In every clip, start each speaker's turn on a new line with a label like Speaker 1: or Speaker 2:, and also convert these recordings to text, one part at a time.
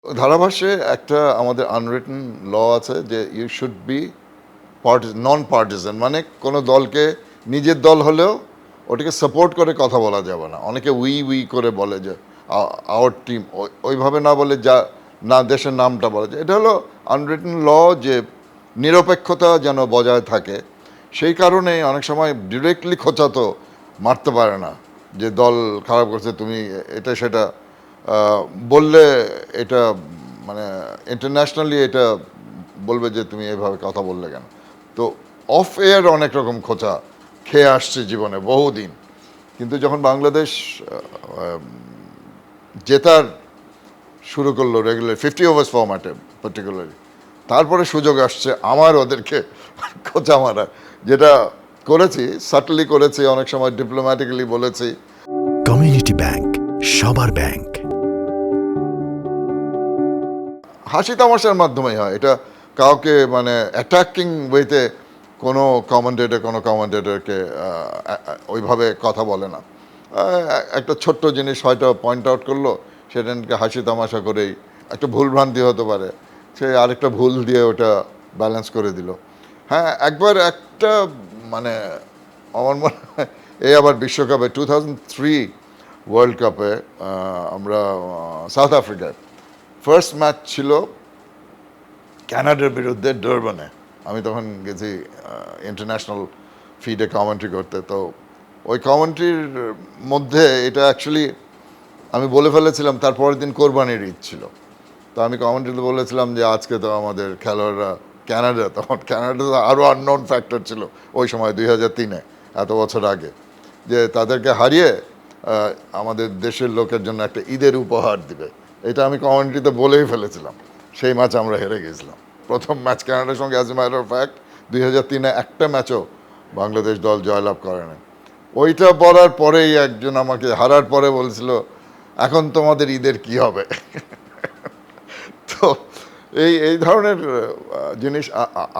Speaker 1: ধারাভাষ্যে একটা আমাদের unwritten law আছে যে you should be non partisan, মানে কোনো দলকে নিজের দল হলেও ওটাকে সাপোর্ট করে কথা বলা যাবে না। অনেকে উই উই করে বলে যে আওয়ার টিম, ওইভাবে না বলে যা না দেশের নামটা বলে যায়। এটা হলো আনরিটেন ল যে নিরপেক্ষতা যেন বজায় থাকে। সেই কারণে অনেক সময় ডিরেক্টলি খোঁচা তো মারতে পারে না যে দল খারাপ করছে তুমি এটা সেটা বললে এটা মানে ইন্টারন্যাশনালি এটা বলবে যে তুমি এভাবে কথা বললে কেন। তো অফ এয়ার অনেক রকম খোঁচা খেয়ে আসছে জীবনে বহুদিন, কিন্তু যখন বাংলাদেশ জেতার শুরু করলো রেগুলার 50 ওভার্স ফরম্যাটে পার্টিকুলারলি, তারপরে সুযোগ আসছে আমার ওদেরকে খোঁচা মারা, যেটা করেছি, সাটলি করেছি, অনেক সময় ডিপ্লোম্যাটিক্যালি বলেছি।
Speaker 2: কমিউনিটি ব্যাংক, সবার ব্যাংক।
Speaker 1: হাসি তামাশার মাধ্যমেই হয় এটা, কাউকে মানে অ্যাটাকিং ওয়েতে কোনো কমেন্টেটরকে ওইভাবে কথা বলে না। একটা ছোট্ট জিনিস হয়তো পয়েন্ট আউট করলো, সেটাকে হাসি তামাশা করেই একটা ভুলভ্রান্তি হতে পারে, সে আরেকটা ভুল দিয়ে ওটা ব্যালেন্স করে দিল। হ্যাঁ, একবার একটা মানে আমার মনে হয় এই আবার বিশ্বকাপে 2003 ওয়ার্ল্ড কাপে আমরা সাউথ আফ্রিকায় ফার্স্ট ম্যাচ ছিল কানাডার বিরুদ্ধে ডারবানে। আমি তখন গেছি ইন্টারন্যাশনাল ফিডে কমেন্ট্রি করতে। তো ওই কমেন্ট্রির মধ্যে এটা অ্যাকচুয়ালি আমি বলে ফেলেছিলাম, তারপরের দিন কোরবানির ঈদ ছিল। তো আমি কমেন্ট্রিতে বলেছিলাম যে আজকে তো আমাদের খেলোয়াড়রা ক্যানাডা, তখন ক্যানাডা আরও আননোন ফ্যাক্টর ছিল ওই সময় 2003-এ, এত বছর আগে, যে তাদেরকে হারিয়ে আমাদের দেশের লোকের জন্য একটা ঈদের উপহার দিবে। এটা আমি কমেন্ট্রিতে বলেই ফেলেছিলাম। সেই ম্যাচ আমরা হেরে গেছিলাম, প্রথম ম্যাচ কানাডার সঙ্গে। As a matter of fact 2003-এ একটা ম্যাচও বাংলাদেশ দল জয়লাভ করে না। ওইটা বলার পরেই একজন আমাকে হারার পরে বলছিল, এখন তোমাদের ঈদের কি হবে? তো এই এই ধরনের জিনিস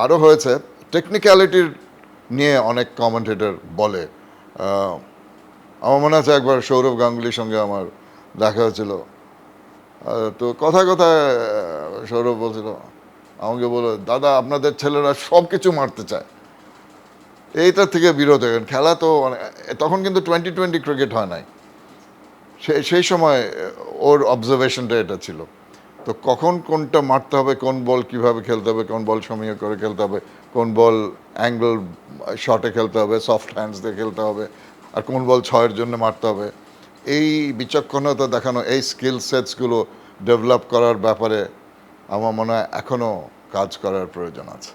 Speaker 1: আরও হয়েছে। টেকনিক্যালিটির নিয়ে অনেক কমেন্টেটর বলে। আমার মনে আছে একবার সৌরভ গাঙ্গুলির সঙ্গে আমার দেখা হয়েছিল। তো কথায় কথায় সৌরভ বলছিল, আমাকে বলো, দাদা আপনাদের ছেলেরা সব কিছু মারতে চায়, এইটার থেকে বিরত হবেন। খেলা তো তখন কিন্তু 2020 ক্রিকেট হয় নাই, সেই সময় ওর অবজারভেশনটা এটা ছিল। তো কখন কোনটা মারতে হবে, কোন বল কিভাবে খেলতে হবে, কোন বল সমীহ করে খেলতে হবে, কোন বল অ্যাঙ্গেল শটে খেলতে হবে, সফট হ্যান্ডস দিয়ে খেলতে হবে, আর কোন বল ছয়ের জন্য মারতে হবে, এই বিচক্ষণতা দেখানো, এই স্কিল সেটসগুলো ডেভেলপ করার ব্যাপারে আমার মনে হয় এখনও কাজ করার প্রয়োজন আছে।